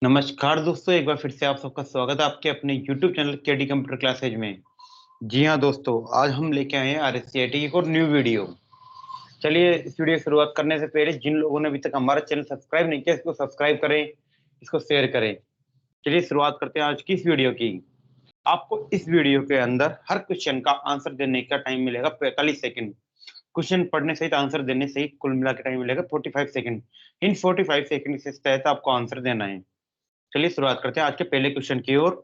नमस्कार दोस्तों, एक बार फिर से आप सबका स्वागत है आपके अपने YouTube channel KD computer classes में। जी हाँ दोस्तों, आज हम लेके आए हैं आरएससीआईटी की एक और न्यू वीडियो। चलिए इस वीडियो की शुरुआत करने से पहले जिन लोगों ने अभी तक हमारा चैनल सब्सक्राइब नहीं किया, इसको सब्सक्राइब करें, इसको शेयर करें। चलिए शुरुआत करते हैं आज की इस वीडियो की। आपको इस वीडियो के अंदर हर क्वेश्चन का आंसर देने का टाइम मिलेगा 45 सेकंड। क्वेश्चन पढ़ने सहित आंसर देने सहित कुल मिला के टाइम मिलेगा 45 सेकंड। इन 45 सेकंड के तहत आपको आंसर देना है। चलिए शुरुआत करते हैं आज के पहले क्वेश्चन की ओर।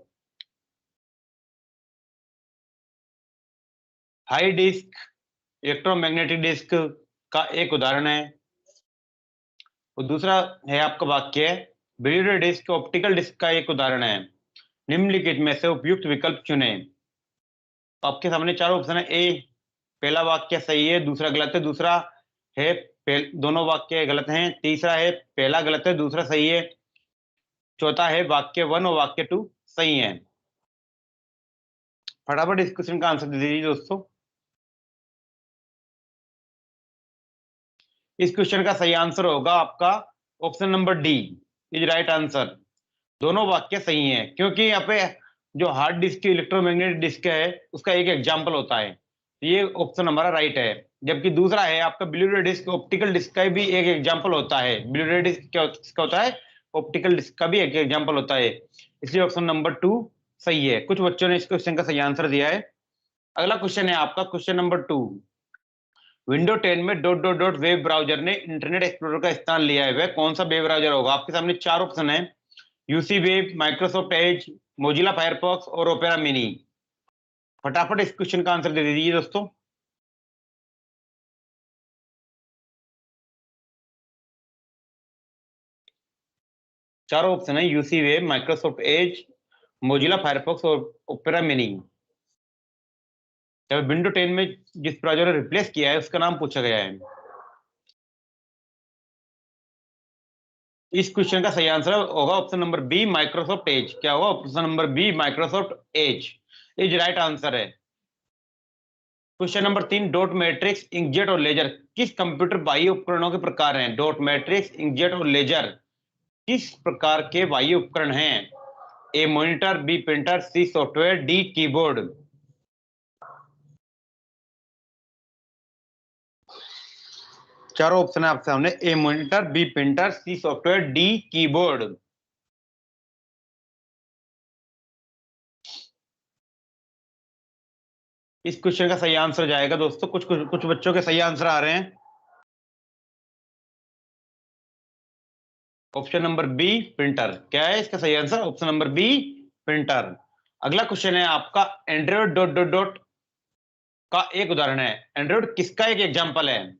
हाई डिस्क इलेक्ट्रोमैग्नेटिक डिस्क का एक उदाहरण है। और दूसरा है आपका वाक्य, ब्रीडर डिस्क ऑप्टिकल डिस्क का एक उदाहरण है। निम्नलिखित में से उपयुक्त विकल्प चुने। आपके सामने चार ऑप्शन है। ए, पहला वाक्य सही है, दूसरा गलत है, दूसरा है दोनों वाक्य गलत हैं, तीसरा है पहला गलत है, दूसरा सही है, चौथा है वाक्य 1 और वाक्य 2 सही है। फटाफट इस क्वेश्चन का आंसर दे दीजिए दोस्तों। इस क्वेश्चन का सही आंसर होगा आपका option number D is right answer. दोनों वाक्य सही हैं, क्योंकि यहाँ पे जो हार्ड डिस्क की इलेक्ट्रोमैग्नेटिक डिस्क है उसका एक एग्जाम्पल होता है, ये ऑप्शन हमारा राइट है। जबकि दूसरा है आपका ब्लू रे डिस्क ऑप्टिकल डिस्क का भी एक एग्जाम्पल होता है। ब्लू रे डिस्क क्या होता है? ऑप्टिकल डिस्क का भी एक एग्जाम्पल होता है, इसलिए ऑप्शन नंबर 2 सही है। कुछ बच्चों ने इस क्वेश्चन का सही आंसर दिया है। अगला क्वेश्चन है आपका क्वेश्चन नंबर 2। विंडो 10 में dot dot dot web browser ने इंटरनेट एक्सप्लोरर का स्थान लिया है, वह कौन सा वेब ब्राउजर होगा? आपके सामने चार ऑप्शन है। UC web, Microsoft Edge, Mozilla Firefox और ओपेरा मिनी। फटाफट इस क्वेश्चन का आंसर दे दीजिए दोस्तों। चारों ऑप्शन है, UC web, Microsoft Edge, Mozilla Firefox और ओपेरा मिनी। जब विंडो 10 में जिस ब्राउजर ने रिप्लेस किया है उसका नाम पूछा गया है। इस क्वेश्चन का सही आंसर होगा option number B, Microsoft Edge. क्या होगा? Option number B, Microsoft Edge is right answer है। Question number 3, dot matrix, inkjet और लेजर किस कंप्यूटर बाह्य उपकरणों के प्रकार हैं? डॉट मैट्रिक्स, इंकजेट और लेजर किस प्रकार के बाह्य उपकरण हैं? A monitor, B printer, C software, D keyboard. चारों ऑप्शन है आपके सामने। A monitor, B printer, C software, D keyboard. इस क्वेश्चन का सही आंसर जाएगा दोस्तों, कुछ बच्चों के सही आंसर आ रहे हैं। Option number B, printer. क्या है इसका सही answer? Option number B, printer. अगला क्वेश्चन है आपका, एंड्रॉइड डॉट डॉट डॉट का एक उदाहरण है। एंड्रॉइड किसका एक एग्जांपल है?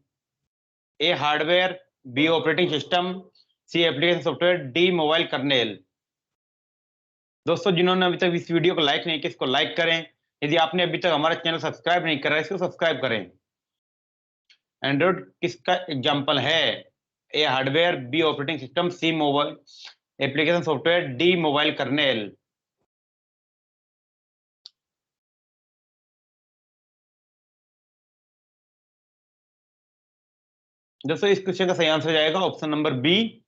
A hardware, B operating system, C application software, D mobile kernel. दोस्तों जिन्होंने अभी तक इस वीडियो को लाइक नहीं किया, इसको लाइक करें। यदि आपने अभी तक हमारा चैनल सब्सक्राइब नहीं करा है, इसको सब्सक्राइब करें। एंड्रॉइड किसका एग्जांपल है? A hardware, B operating system, C mobile application software, D mobile kernel. दोस्तों इस क्वेश्चन का सही आंसर जाएगा option number B,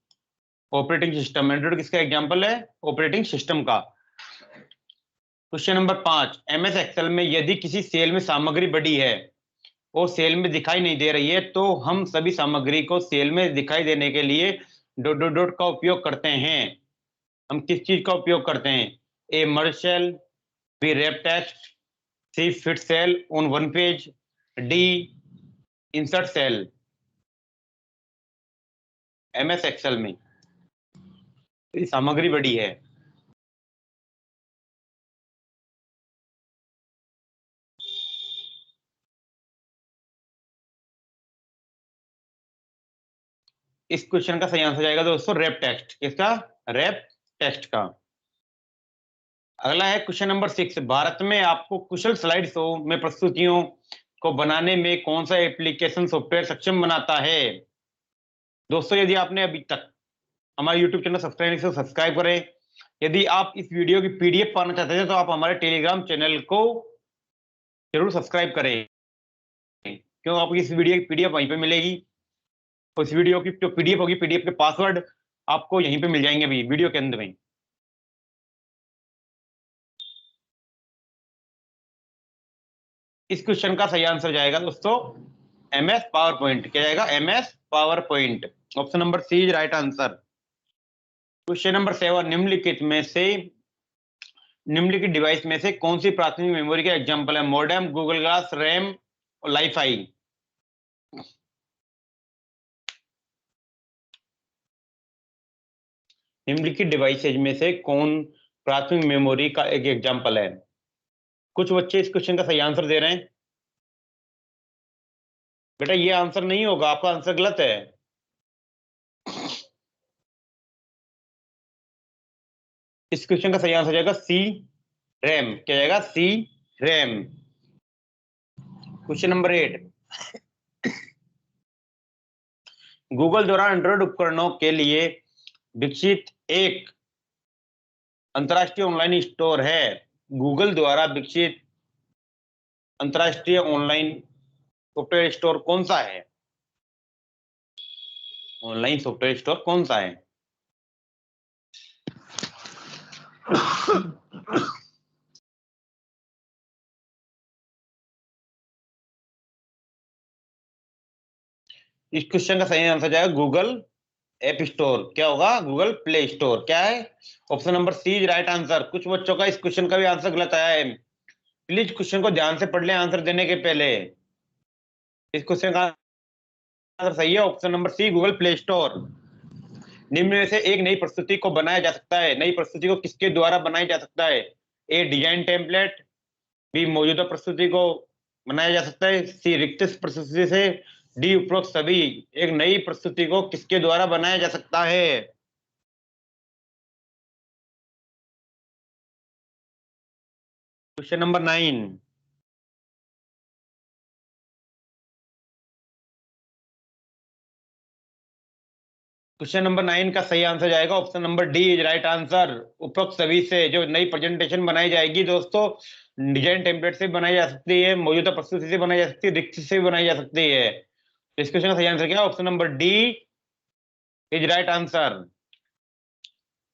operating system. Android किसका एग्जांपल है? ऑपरेटिंग सिस्टम का। क्वेश्चन नंबर 5, एमएस एक्सेल में यदि किसी सेल में सामग्री बड़ी है और सेल में दिखाई नहीं दे रही है, तो हम सभी सामग्री को सेल में दिखाई देने के लिए डॉट डॉट डॉट का उपयोग करते हैं। हम किस चीज का उपयोग करते हैं? A merge cell, B wrap text, C fit cell on one page, D insert cell. MS Excel में सामग्री बड़ी है। इस क्वेश्चन का सही आंसर जाएगा दोस्तों रैप टेक्स्ट। किसका? रैप टेक्स्ट का। अगला है क्वेश्चन नंबर 6, भारत में आपको कुशल स्लाइड शो में प्रस्तुतियों को बनाने में कौन सा एप्लीकेशन सॉफ्टवेयर सक्षम बनाता है? दोस्तों यदि आपने अभी तक हमारे YouTube चैनल सब्सक्राइब नहीं किया तो सब्सक्राइब करें। यदि आप इस वीडियो की पीडीएफ पाना चाहते हैं तो आप हमारे टेलीग्राम चैनल को जरूर सब्सक्राइब करें, क्यों आपको इस वीडियो की पीडीएफ वहीं पे मिलेगी। उस वीडियो की जो पीडीएफ होगी, पीडीएफ के पासवर्ड आपको यहीं पे मिल जाएंगे अभी वीडियो के अंत में। इस क्वेश्चन का सही आंसर जाएगा दोस्तों MS पावर पॉइंट। क्या जाएगा? MS PowerPoint. Option number C is right answer. Question number 7, निम्नलिखित डिवाइस में से कौन सी प्राथमिक मेमोरी का एग्जांपल है? मॉडेम, गूगल ग्लास, रैम और लाइफाई। निम्नलिखित डिवाइसेज में से कौन प्राथमिक मेमोरी का एक एग्जांपल है? कुछ बच्चे इस क्वेश्चन का सही आंसर दे रहे हैं। बेटा ये आंसर नहीं होगा, आपका आंसर गलत है। इस क्वेश्चन का सही आंसर जाएगा सी, रैम। क्या जाएगा? सी, रैम। क्वेश्चन नंबर 8, गूगल द्वारा एंड्रॉइड उपकरणों के लिए विकसित एक अंतरराष्ट्रीय ऑनलाइन स्टोर है। गूगल द्वारा विकसित अंतरराष्ट्रीय ऑनलाइन सॉफ्टवेयर स्टोर कौन सा है? ऑनलाइन सॉफ्टवेयर स्टोर कौन सा है? इस क्वेश्चन का सही आंसर जाएगा गूगल ऐप स्टोर। क्या होगा? Google Play Store. क्या है? Option number C is right answer. कुछ बच्चों का इस क्वेश्चन का भी आंसर गलत आया है। प्लीज क्वेश्चन को ध्यान से पढ़ लें आंसर देने के पहले। इस क्वेश्चन का आंसर सही है option number C, Google Play Store. निम्न में से एक नई प्रस्तुति को बनाया जा सकता है। नई प्रस्तुति को किसके द्वारा बनाया जा सकता है? ए डिजाइन टेम्पलेट, बी मौजूदा प्रस्तुति को बनाया जा सकता है, सी रिक्त प्रस्तुति से, डी उपरोक्त सभी। एक नई प्रस्तुति को किसके द्वारा बनाया जा सकता है? क्वेश्चन नंबर 9, क्वेश्चन नंबर 9 का सही आंसर जाएगा option number D is right answer. उपरोक्त सभी से जो नई प्रेजेंटेशन बनाई जाएगी दोस्तों, डिजाइन टेम्पलेट से बनाई जा सकती है, मौजूदा प्रस्तुति से बनाई जा सकती है, रिक्त से भी बनाई जा सकती है। तो इस क्वेश्चन का सही आंसर क्या है? Option number D is right answer.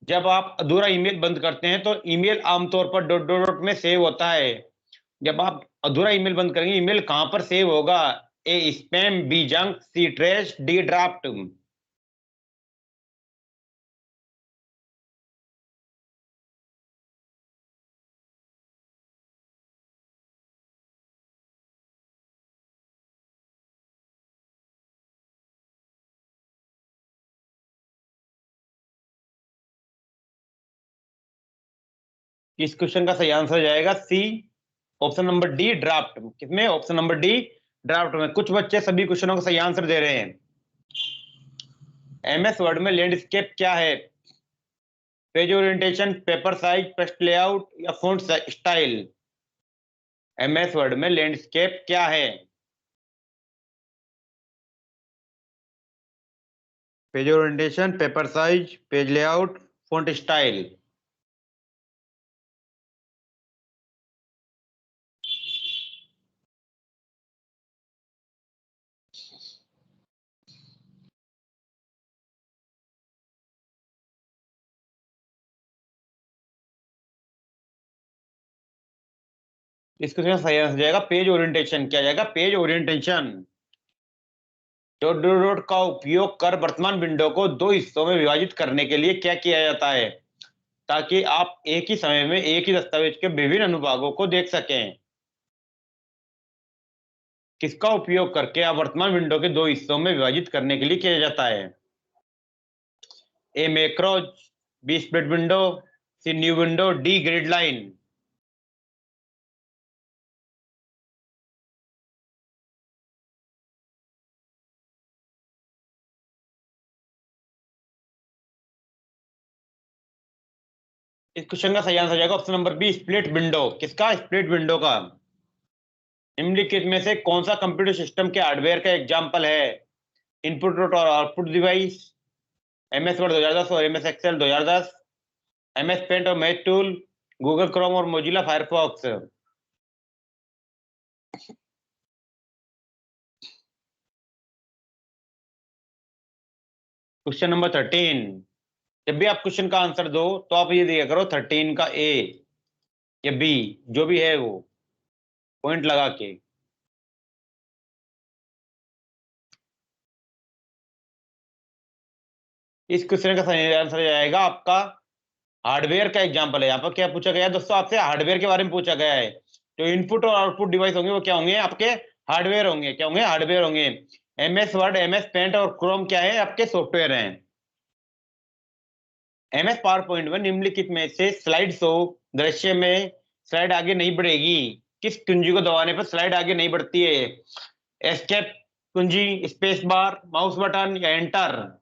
जब आप अधूरा ईमेल बंद करते हैं तो ईमेल आमतौर पर डॉट डॉट डॉट में सेव होता है। जब आप अधूरा ईमेल बंद करेंगे, ईमेल कहां पर सेव होगा? ए स्पैम, बी जंक, सी ट्रैश, डी ड्राफ्ट। इस क्वेश्चन का सही आंसर जाएगा सी, ऑप्शन नंबर डी ड्राफ्ट। किसमें? ऑप्शन नंबर डी ड्राफ्ट में। कुछ बच्चे सभी क्वेश्चनों का सही आंसर दे रहे हैं। MS वर्ड में लैंडस्केप क्या है? Page orientation, paper size, text layout या फॉन्ट स्टाइल। MS वर्ड में लैंडस्केप क्या है? Page orientation, paper size, page layout, font style. इसको सही आंसर जाएगा पेज ओरिएंटेशन। क्या जाएगा? Page orientation. Dot dot dot का उपयोग कर वर्तमान विंडो को दो हिस्सों में विभाजित करने के लिए क्या किया जाता है? ताकि आप एक ही समय में एक ही दस्तावेज के विभिन्न अनुभागों को देख सकें। किसका उपयोग करके आप वर्तमान विंडो के दो हिस्सों में विभाजित करने के लिए किया जाता है? A macros, B split window, C new window, D grid line. इस क्वेश्चन का सही आंसर जाएगा option number B, split window. किसका? स्प्लिट विंडो का। निम्नलिखित में से कौन सा कंप्यूटर सिस्टम के हार्डवेयर का एग्जाम्पल है? इनपुट और आउटपुट डिवाइस, MS वर्ड 2010 और MS एक्सेल 2010, MS पेंट और मैथ टूल, गूगल क्रोम और मोजिला फायरफॉक्स। क्वेश्चन नंबर 13, जब भी आप क्वेश्चन का आंसर दो तो आप ये दिया करो 13 का ए या बी, जो भी है वो पॉइंट लगा के। इस क्वेश्चन का सही आंसर जाएगा आपका हार्डवेयर का एग्जांपल है। यहाँ पर क्या पूछा गया है दोस्तों, आपसे हार्डवेयर के बारे में पूछा गया है। जो इनपुट और आउटपुट डिवाइस होंगे वो क्या होंगे, आपके हार्डवेयर होंगे। क्या होंगे, हार्डवेयर होंगे। MS वर्ड, MS पेंट और क्रोम क्या है, आपके सॉफ्टवेयर हैं। MS पावर पॉइंट में निम्नलिखित में से स्लाइड शो दृश्य में स्लाइड आगे नहीं बढ़ेगी। किस कुंजी को दबाने पर स्लाइड आगे नहीं बढ़ती है? एस्केप कुंजी, स्पेस बार, माउस बटन या एंटर?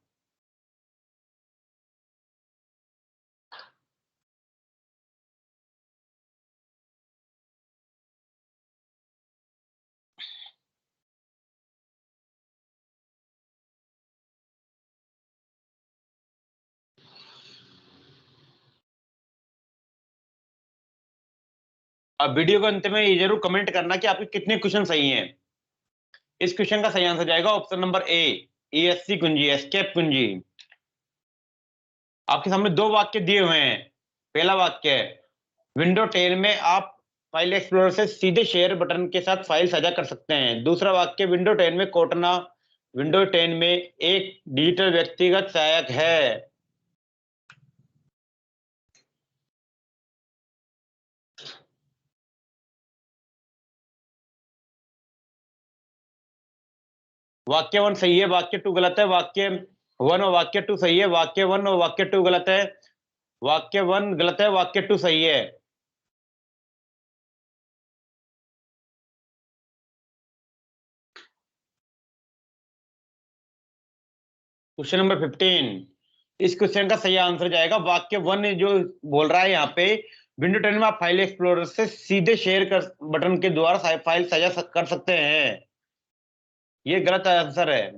अब वीडियो के अंत में ये जरूर कमेंट करना कि आपके कितने क्वेश्चन सही हैं। इस क्वेश्चन का सही आंसर जाएगा ऑप्शन नंबर ए, ESC कुंजी, एस्केप कुंजी। आपके सामने दो वाक्य दिए हुए हैं। पहला वाक्य है विंडो 10 में आप फाइल एक्सप्लोरर से सीधे शेयर बटन के साथ फाइल साझा कर सकते हैं। दूसरा वाक्य विंडो 10 में कोटना विंडो 10 में एक डिजिटल व्यक्तिगत सहायक है। वाक्य वन सही है, वाक्य टू गलत है। वाक्य वन और वाक्य टू सही है, वाक्य वन और वाक्य टू गलत है। वाक्य वन गलत है, वाक्य टू सही है। Question number 15। इस क्वेश्चन का सही आंसर जाएगा वाक्य वन, जो बोल रहा है यहाँ पे विंडो 10 में आप फाइल एक्सप्लोरर से सीधे शेयर कर बटन के द्वारा फाइल साझा कर सकते हैं। ये गलत आंसर है।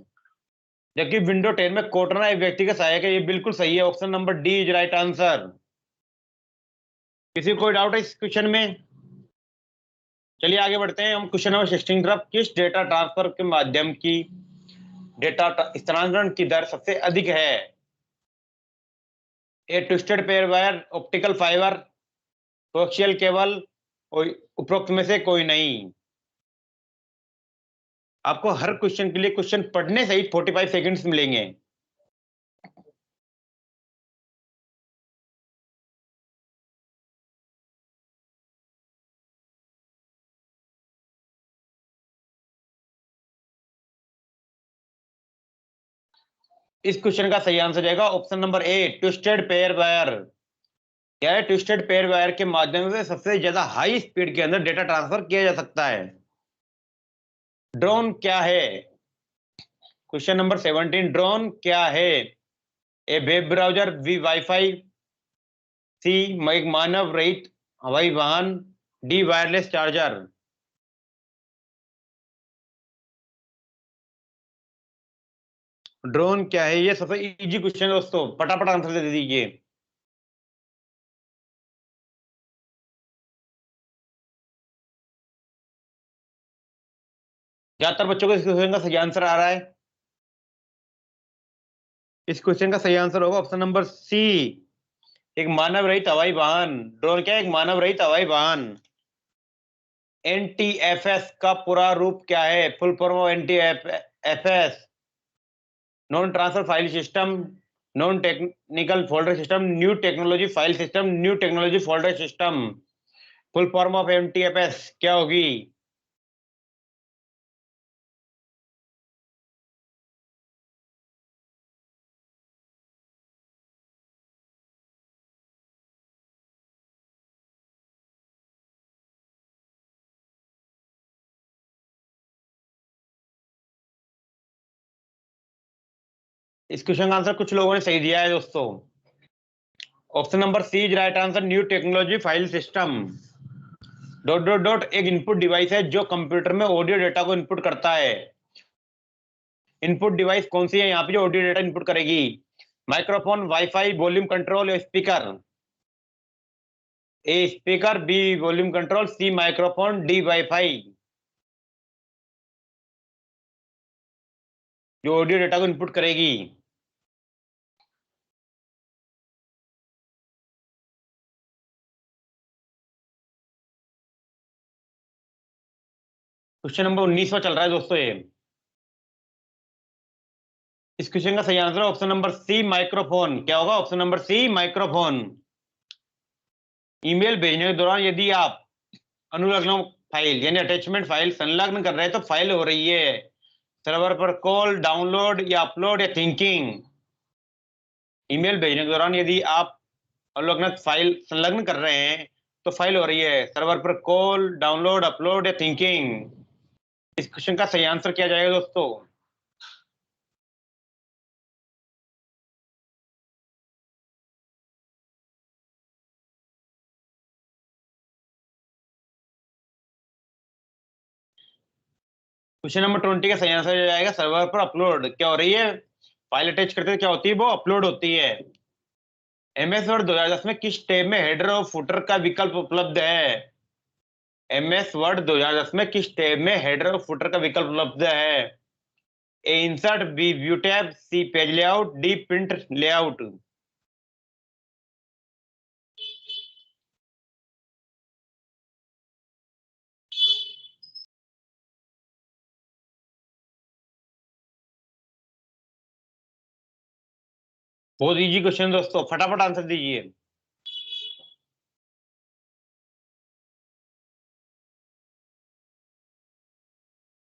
जबकि विंडो 10 में कोटना एक व्यक्ति का सहायक है, ये बिल्कुल सही है। Option number D is right answer. किसी को कोई डाउट है इस क्वेश्चन में? चलिए आगे बढ़ते हैं हम क्वेश्चन नंबर 16 की तरफ। किस डेटा ट्रांसफर के माध्यम की डेटा स्थानांतरण की दर सबसे अधिक है? A twisted pair wire, optical fibre, coaxial cable, उपरोक्त में से कोई नहीं। आपको हर क्वेश्चन के लिए क्वेश्चन पढ़ने सहित 45 सेकंड्स मिलेंगे। इस क्वेश्चन का सही आंसर जाएगा ऑप्शन नंबर ए, ट्विस्टेड पेयर वायर। क्या है, ट्विस्टेड पेयर वायर के माध्यम से सबसे ज्यादा हाई स्पीड के अंदर डेटा ट्रांसफर किया जा सकता है। ड्रोन क्या है? क्वेश्चन नंबर 17, ड्रोन क्या है? ए वेब ब्राउजर, बी वाईफाई, सी एक मानव रहित हवाई वाहन, डी वायरलेस चार्जर। ड्रोन क्या है, ये सबसे इजी क्वेश्चन है दोस्तों, फटाफट आंसर दे दीजिए। ज्यादातर बच्चों को इस क्वेश्चन का सही आंसर आ रहा है। इस क्वेश्चन का सही आंसर होगा ऑप्शन नंबर सी, एक मानव रहित हवाई वाहन। ड्रोन क्या है, एक मानव रहित हवाई वाहन। NTFS का पूरा रूप क्या है? Full form of NTFS, non transfer file system, non technical folder system, new technology file system, new technology folder system. Full form of NTFS क्या होगी? इस क्वेश्चन का आंसर कुछ लोगों ने सही दिया है दोस्तों। Option number C is right answer, new technology file system. Dot dot dot एक इनपुट डिवाइस है जो कंप्यूटर में ऑडियो डेटा को इनपुट करता है। इनपुट डिवाइस कौन सी है यहाँ पे जो ऑडियो डेटा इनपुट करेगी? माइक्रोफोन, वाईफाई, वॉल्यूम कंट्रोल या speaker? A speaker, B volume control, C microphone, D wifi. जो ऑडियो डेटा को इनपुट करेगी। क्वेश्चन नंबर 19वां चल रहा है दोस्तों ये। इस क्वेश्चन का सही आंसर है ऑप्शन नंबर सी, माइक्रोफोन। क्या होगा? Option number C, microphone. Email भेजने के दौरान यदि आप अनुलग्न फाइल यानी अटैचमेंट फाइल संलग्न कर रहे हैं तो फाइल हो रही है सर्वर पर कॉल, डाउनलोड या अपलोड या थिंकिंग। ईमेल भेजने के दौरान यदि आप अनुलग्न फाइल संलग्न कर रहे हैं तो फाइल हो रही है सर्वर पर कॉल, डाउनलोड, अपलोड या थिंकिंग। इस क्वेश्चन का सही आंसर क्या जाएगा दोस्तों? क्वेश्चन नंबर 20 का सही आंसर जाएगा सर्वर पर अपलोड। क्या हो रही है? फाइल अटैच करते हैं, क्या होती है? वो अपलोड होती है। एमएस वर्ड 2010 में किस टैब में हेडर और फुटर का विकल्प उपलब्ध है? एमएस वर्ड 2010 में किस टैब में हेडर और फुटर का विकल्प उपलब्ध है? A insert, B view tab, C page layout, D print layout. बहुत इजी क्वेश्चन दोस्तों, फटाफट आंसर दीजिए।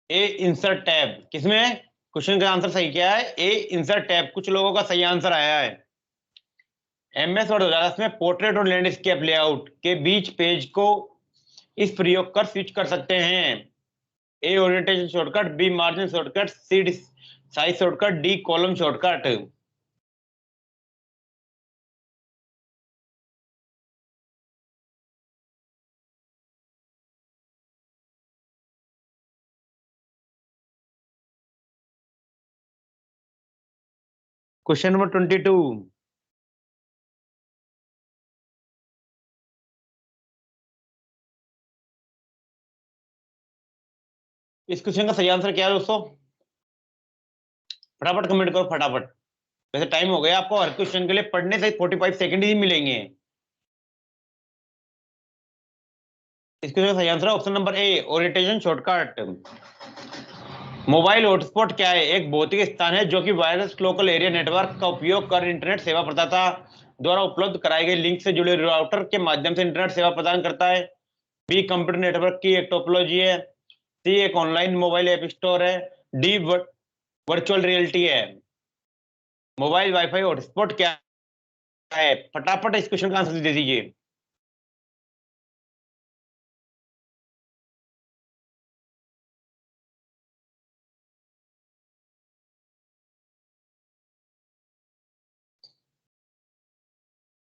ए इंसर्ट टैब किसमें? क्वेश्चन का आंसर सही क्या है? A insert tab. कुछ लोगों का सही आंसर आया है। एमएस वर्ड 2010 में पोर्ट्रेट और लैंडस्केप लेआउट के बीच पेज को इस प्रयोग कर स्विच कर सकते हैं। A orientation shortcut, B margin shortcut, C size shortcut, D column shortcut. Question number 22। इस क्वेश्चन का सही आंसर क्या है दोस्तों? फटाफट कमेंट करो फटाफट। वैसे टाइम हो गया, आपको हर क्वेश्चन के लिए पढ़ने से 45 सेकंड ही मिलेंगे। इस क्वेश्चन का सही आंसर है ऑप्शन नंबर ए, ओरिएंटेशन शॉर्टकट। मोबाइल हॉटस्पॉट क्या है? एक भौतिक स्थान है जो कि वायरलेस लोकल एरिया नेटवर्क का उपयोग कर इंटरनेट सेवा प्रदाता द्वारा उपलब्ध कराई गई लिंक से जुड़े राउटर के माध्यम से इंटरनेट सेवा प्रदान करता है। बी कंप्यूटर नेटवर्क की एक टोपोलॉजी है। सी एक ऑनलाइन मोबाइल ऐप स्टोर है। डी वर्चुअल रियलिटी है। मोबाइल वाईफाई हॉटस्पॉट क्या है? फटाफट इस क्वेश्चन का आंसर दे दीजिए।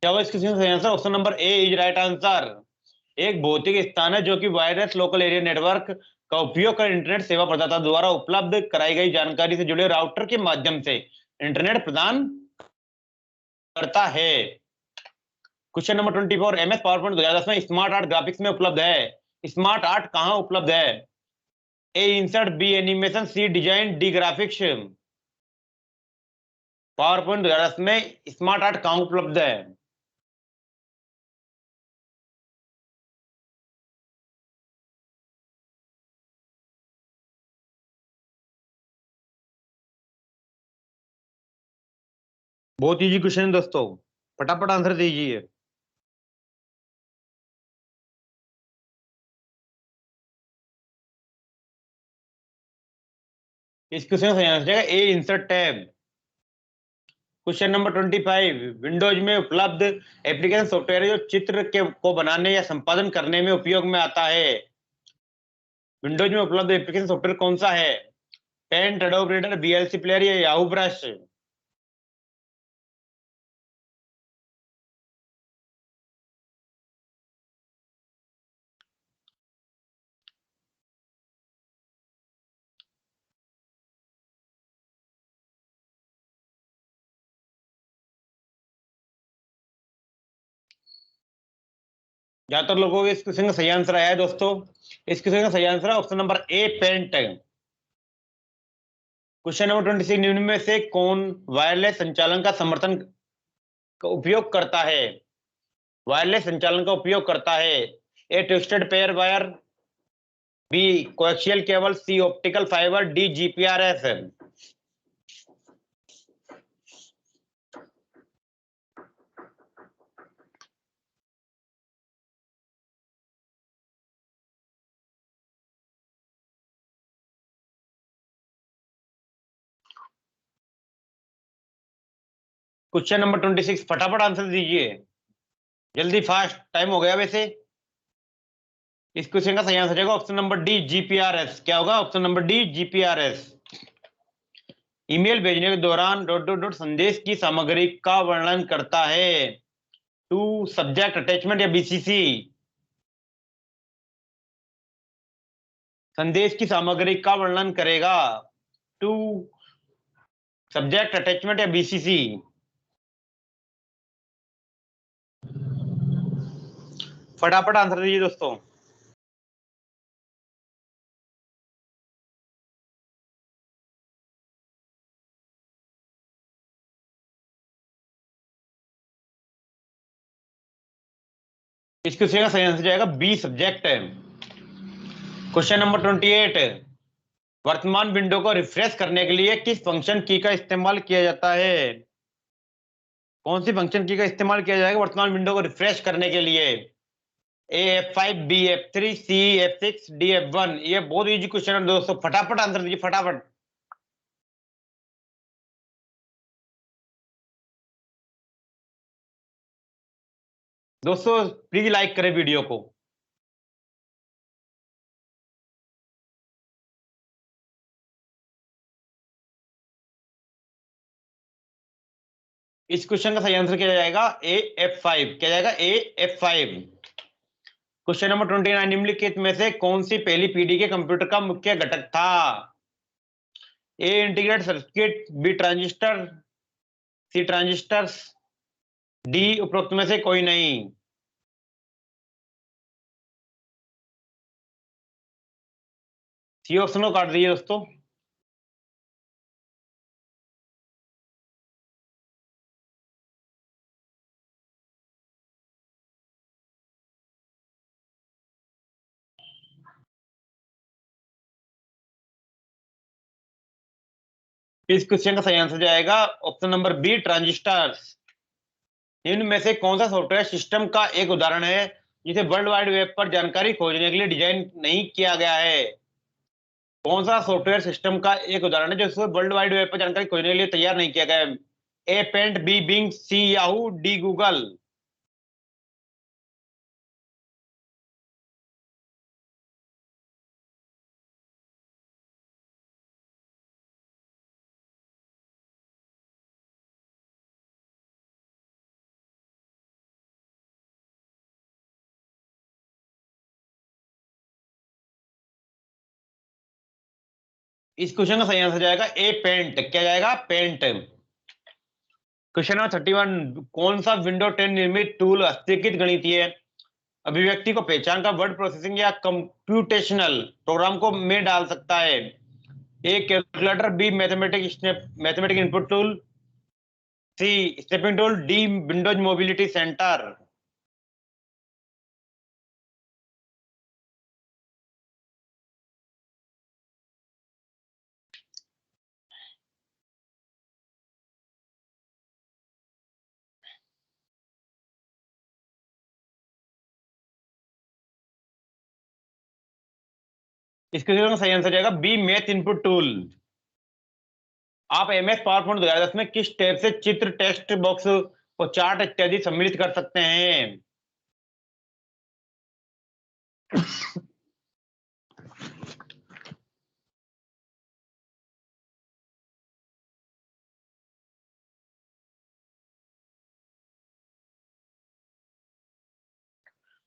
क्या होगा इस क्वेश्चन का सही answer? Option number A is right answer. एक भौतिक स्थान है जो कि वायरलेस लोकल एरिया नेटवर्क का उपयोग कर इंटरनेट सेवा प्रदाता द्वारा उपलब्ध कराई गई जानकारी से जुड़े राउटर के माध्यम से इंटरनेट प्रदान करता है। Question number 24। MS PowerPoint 2010 में स्मार्ट आर्ट ग्राफिक्स में उपलब्ध है। स्मार्ट आर्ट कहाँ उपलब्ध है? A insert, B animation, C design, D graphics. PowerPoint 2010 में स्मार्ट आर्ट कहाँ उपलब्ध है? बहुत इजी क्वेश्चन है दोस्तों, फटाफट आंसर दीजिए। इस क्वेश्चन का सही आंसर है A insert tab. Question number 25। Windows में उपलब्ध एप्लीकेशन सॉफ्टवेयर है जो चित्र के को बनाने या संपादन करने में उपयोग में आता है। विंडोज में उपलब्ध एप्लीकेशन सॉफ्टवेयर कौन सा है? Paint, Adobe Reader, VLC Player या याहू ब्रश। ज्यादातर लोगों को इस क्वेश्चन का सही आंसर आया है दोस्तों। इस क्वेश्चन का सही आंसर है option number A, Paint. Question number 26। निम्न में से कौन वायरलेस संचालन का समर्थन का उपयोग करता है? वायरलेस संचालन का उपयोग करता है। A twisted pair wire, B coaxial cable, C optical fibre, D GPRS. Question number 26, फटाफट आंसर दीजिए, जल्दी फास्ट, टाइम हो गया वैसे। इस क्वेश्चन का सही आंसर जाएगा ऑप्शन नंबर डी जीपीआरएस। क्या होगा? Option number D GPRS. Email भेजने के दौरान डॉट डॉट डॉट संदेश की सामग्री का वर्णन करता है। टू सब्जेक्ट, अटैचमेंट या बीसीसी? संदेश की सामग्री का वर्णन करेगा। टू सब्जेक्ट, अटैचमेंट या बीसीसी? फटाफट आंसर दीजिए दोस्तों। इस क्वेश्चन का सही आंसर जाएगा बी सब्जेक्ट। क्वेश्चन नंबर 28, वर्तमान विंडो को रिफ्रेश करने के लिए किस फंक्शन की का इस्तेमाल किया जाता है? कौन सी फंक्शन की का इस्तेमाल किया जाएगा वर्तमान विंडो को रिफ्रेश करने के लिए? A F5, B F3, C F6, D F1। ये बहुत इजी क्वेश्चन है दोस्तों, फटाफट आंसर दीजिए, फटाफट। दोस्तों प्लीज लाइक करें वीडियो को। इस क्वेश्चन का सही आंसर क्या जाएगा? A F5। क्या जाएगा? A F5। क्वेश्चन नंबर 29, निम्नलिखित में से कौन सी पहली पीढ़ी के कंप्यूटर का मुख्य घटक था? ए इंटीग्रेटेड सर्किट, बी ट्रांजिस्टर, सी ट्रांजिस्टर्स, डी उपरोक्त में से कोई नहीं। सी ऑप्शन को काट दीजिए दोस्तों। इस क्वेश्चन का सही आंसर जाएगा ऑप्शन नंबर बी ट्रांजिस्टर्स। इनमें से कौन सा सॉफ्टवेयर सिस्टम का एक उदाहरण है जिसे वर्ल्ड वाइड वेब पर जानकारी खोजने के लिए डिजाइन नहीं किया गया है? कौन सा सॉफ्टवेयर सिस्टम का एक उदाहरण है जो वर्ल्ड वाइड वेब पर जानकारी खोजने के लिए तैयार नहीं किया गया है? A Paint, B Bing, C Yahoo, D Google. इस क्वेश्चन का सही आंसर जाएगा ए पेंट। क्या जाएगा? पेंट। क्वेश्चन नंबर 31, कौन सा विंडो 10 निर्मित टूल हस्तलिखित गणितीय अभिव्यक्ति को पहचान कर वर्ड प्रोसेसिंग या कंप्यूटेशनल प्रोग्राम को में डाल सकता है? A calculator, B mathematic input tool, C stepping tool, D Windows mobility centre. इसके सही आंसर जाएगा बी मैथ इनपुट टूल। आप एमएस पावर पॉइंट 2010 में किस टैब से चित्र, टेक्स्ट बॉक्स और चार्ट इत्यादि सम्मिलित कर सकते हैं?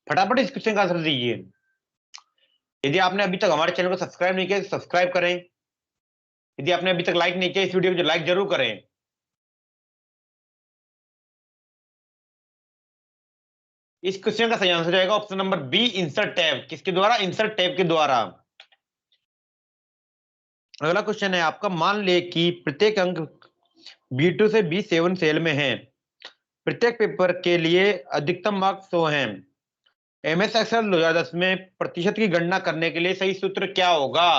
फटाफट इस क्वेश्चन का आंसर दीजिए। यदि आपने अभी तक हमारे चैनल को सब्सक्राइब नहीं किया तो सब्सक्राइब करें। यदि आपने अभी तक लाइक नहीं किया इस वीडियो को, लाइक जरूर करें। इस क्वेश्चन का सही आंसर जाएगा option number B insert tab. किसके द्वारा? इंसर्ट टैब के द्वारा। अगला क्वेश्चन है आपका, मान ले कि प्रत्येक अंक B2 से B7 सेल में है। प्रत्येक पेपर के लिए अधिकतम मार्क्स 100 हैं। MS एक्सेल 2010 में प्रतिशत की गणना करने के लिए सही सूत्र क्या होगा?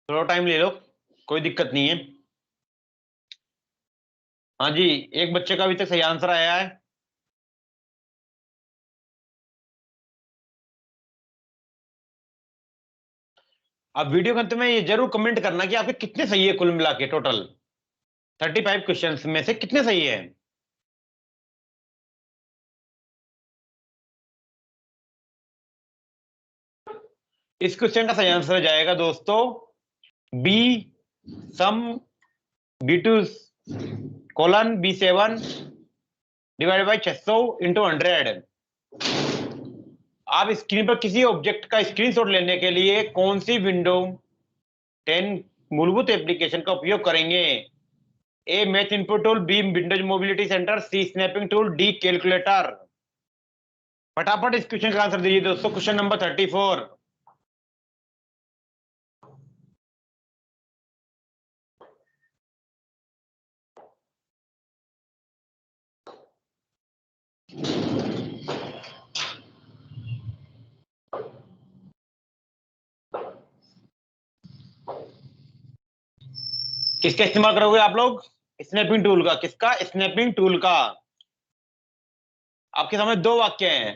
थोड़ा टाइम ले लो, कोई दिक्कत नहीं है। हाँ जी, एक बच्चे का अभी तक सही आंसर आया है। आप वीडियो के अंत में ये जरूर कमेंट करना कि आपके कितने सही है कुल मिला के टोटल 35 क्वेश्चंस में से कितने सही है। इस क्वेश्चन का सही आंसर जाएगा दोस्तों B, sum B2 colon B7 divide by 600 into 100। आप स्क्रीन पर किसी ऑब्जेक्ट का स्क्रीनशॉट लेने के लिए कौन सी विंडो 10 मूलभूत एप्लीकेशन का उपयोग करेंगे? A math input tool, B Windows mobility centre, C snapping tool, D calculator. फटाफट इस क्वेश्चन का आंसर दीजिए दोस्तों। Question number 34। किसका इस्तेमाल करोगे आप लोग? स्नैपिंग टूल का। किसका? स्नैपिंग टूल का। आपके सामने दो वाक्य हैं।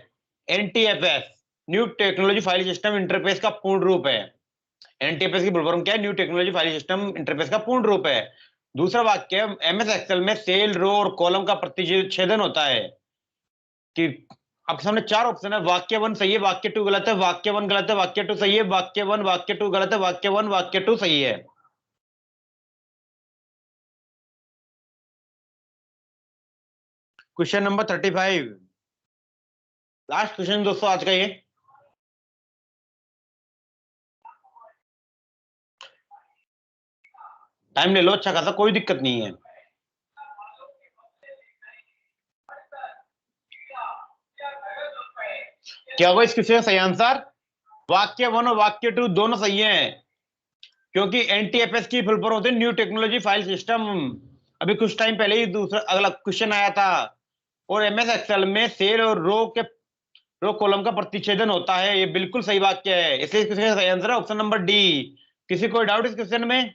NTFS new technology file system interface का पूर्ण रूप है। NTFS की फुल फॉर्म क्या है? New technology file system interface का पूर्ण रूप है। दूसरा वाक्य, MS एक्सेल में सेल, रो और कॉलम का प्रतिच्छेदन होता है। कि आपके सामने चार ऑप्शन है। वाक्य 1 सही है, वाक्य 2 गलत है, वाक्य 1 गलत है, वाक्य 2 सही है, वाक्य 1 वाक्य 2 गलत है, वाक्य 1 वाक्य 2 सही है। क्वेश्चन नंबर 35, लास्ट क्वेश्चन दोस्तों आज का ये। टाइम ले लो अच्छा खासा, कोई दिक्कत नहीं है। क्या होगा इस क्वेश्चन का सही आंसर? वाक्य 1 और वाक्य 2 दोनों सही हैं, क्योंकि NTFS की फुल फॉर्म होती है न्यू टेक्नोलॉजी फाइल सिस्टम। अभी कुछ टाइम पहले ही दूसरा अगला क्वेश्चन आया था। और MS एक्सेल में सेल और रो कॉलम का प्रतिच्छेदन होता है। ये बिल्कुल सही वाक्य है, इसलिए इसका सही आंसर है ऑप्शन नंबर डी। किसी कोई डाउट इस क्वेश्चन में?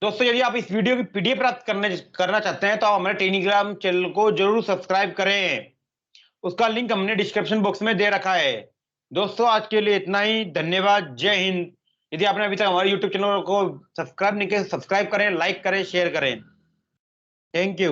दोस्तों यदि आप इस वीडियो की PDF प्राप्त करना चाहते हैं तो आप हमारे टेलीग्राम चैनल को जरूर सब्सक्राइब करें। उसका लिंक हमने डिस्क्रिप्शन बॉक्स में दे रखा है। दोस्तों आज के लिए इतना ही, धन्यवाद, जय हिंद। यदि आपने अभी तक हमारे YouTube चैनल को सब्सक्राइब नहीं किया, सब्सक्राइब करें, लाइक करें, शेयर करें। Thank you.